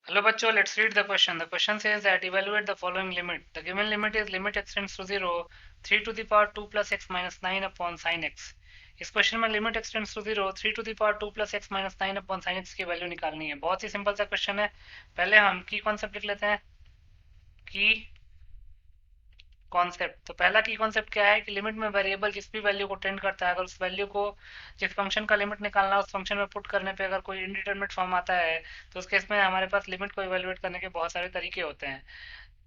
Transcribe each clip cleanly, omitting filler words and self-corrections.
Hello bachcho, let's read the question. The question says that evaluate the following limit. The given limit is limit x tends to 0, 3 to the power 2 plus x minus 9 upon sin x. इस question में limit x tends to 0, 3 to the power 2 plus x minus 9 upon sin x की value निकालनी है। बहुत ही simple सा question है। पहले हम की कॉन्सेप्ट लिख लेते हैं। की कॉन्सेप्ट, तो पहला की कॉन्सेप्ट क्या है कि लिमिट में वेरिएबल जिस भी वैल्यू को टेंड करता है, अगर उस वैल्यू को जिस फंक्शन का लिमिट निकालना है उस फंक्शन में पुट करने पे अगर कोई इनडिटरमिनेट फॉर्म आता है तो उस केस में हमारे पास लिमिट को इवेलुएट करने के बहुत सारे तरीके होते हैं।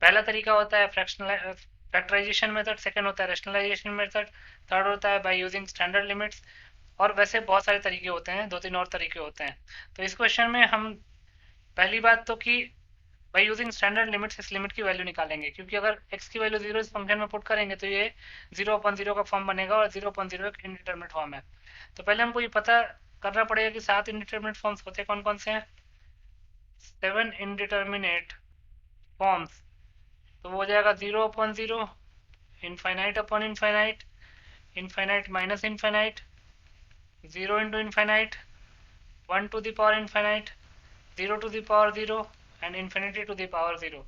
पहला तरीका होता है फ्रैक्शनल फैक्टराइजेशन मेथड, सेकंड होता है रैशनलाइजेशन मेथड, थर्ड होता है बाय यूजिंग स्टैंडर्ड लिमिट्स, और वैसे बहुत सारे तरीके होते हैं, दो तीन और तरीके होते हैं। तो इस क्वेश्चन में हम पहली बात तो कि बाई यूजिंग स्टैंडर्ड लिमिट्स इस लिमिट की वैल्यू निकालेंगे, क्योंकि अगर x की वैल्यू 0 इस फंक्शन में पुट करेंगे तो ये 0/0 का फॉर्म बनेगा और 0/0 एक इनडिटरमिनेट फॉर्म है। तो पहले हमको ये पता करना पड़ेगा कि 7 इनडिटरमिनेट फॉर्म्स होते कौन कौन से हैं। 7 इनडिटरमिनेट फॉर्म्स, तो वो हो जाएगा 0/0, infinite upon infinite, infinite minus infinite, 0 into infinite, 1 to the power infinite, 0 to the power 0 and infinity to the power 0।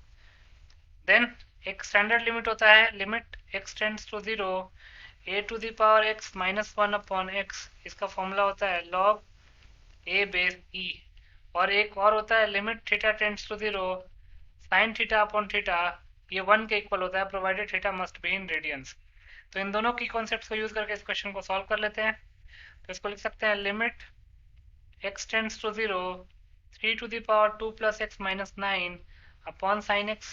Then एक स्टैंडर्ड लिमिट होता है, limit x tends to 0, a to the power x minus 1 upon x, इसका formula होता है log a base e। और एक और होता है limit theta tends to 0, sine theta upon theta, ये 1 के इक्वल होता है provided theta must be in radians. तो इन दोनों की कॉन्सेप्ट्स को यूज करके इस क्वेश्चन को सॉल्व कर लेते हैं। तो इसको लिख सकते हैं limit x tends to 0, 3 to the power 2 plus x minus 9 upon sine x।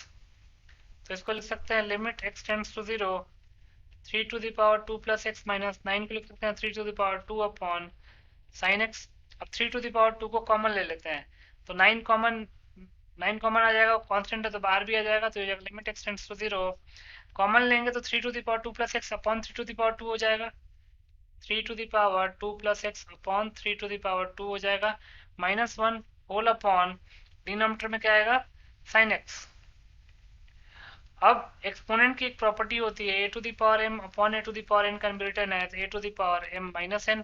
तो इसको लिख सकते हैं limit x tends to 0, 3 to the power 2 plus x minus 9 को लिख सकते हैं 3 to the power 2 upon sine x। अब 3 टू द पावर 2 को कॉमन ले लेते हैं, तो 9 कॉमन आ जाएगा, कांस्टेंट है तो बाहर भी आ जाएगा, तो ये limit x tends to 0, common लेंगे तो 3 to the power 2 plus x upon 3 to the power 2 हो जाएगा, 3 to the power 2 plus x upon 3 to the power 2 हो जाएगा, माइनस 1 होल अपॉन डिनोमिनेटर में क्या आएगा साइन x। अब एक्सपोनेंट की एक प्रॉपर्टी होती है a to the power m upon a to the power n can be written as a to the power m minus n।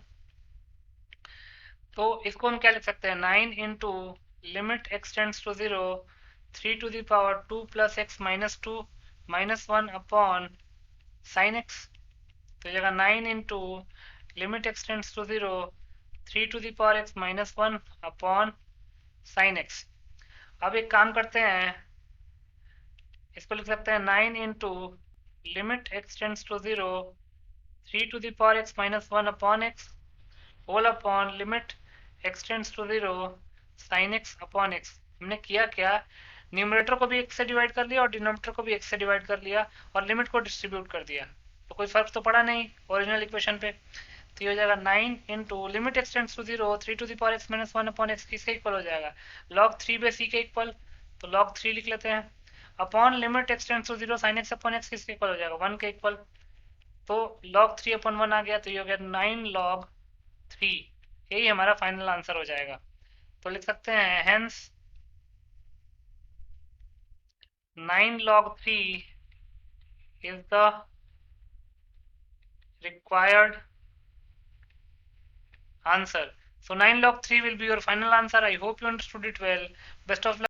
तो इसको हम क्या लिख सकते हैं 9 into limit x tends to 0, 3 to the power 2 plus x minus 2 minus 1 upon sine x। तो जगह 9 into limit x tends to 0, 3 to the power x minus 1 upon sine x। अब एक काम करते हैं, इसको लिख सकते हैं 9 into limit x tends to 0, 3 to the power x minus 1 upon x whole upon limit x tends to 0 sine x upon x। हमने किया क्या, न्यूमरेटर को भी x से डिवाइड कर लिया और डिनोमिनेटर को भी x से डिवाइड कर लिया और लिमिट को डिस्ट्रीब्यूट कर दिया, तो कोई फर्क तो पड़ा नहीं ओरिजिनल इक्वेशन पे। तो ये हो जाएगा 9 into limit x tends to 0, 3 to the power x minus 1 upon x किसके इक्वल हो जाएगा log 3 बाई c के इक्वल, तो log 3 लिख लेते हैं, upon limit x tends to 0 sine x upon x किसके इक्वल हो जाएगा 1 के इक्वल, तो log 3 अपॉन 1 आ गया, तो ये हो गया 9 log 3, यही हमारा फाइनल आंसर हो जाएगा। तो लिख सकते हैं hence 9 log 3 is the required answer. So 9 log 3 will be your final answer. I hope you understood it well. Best of luck.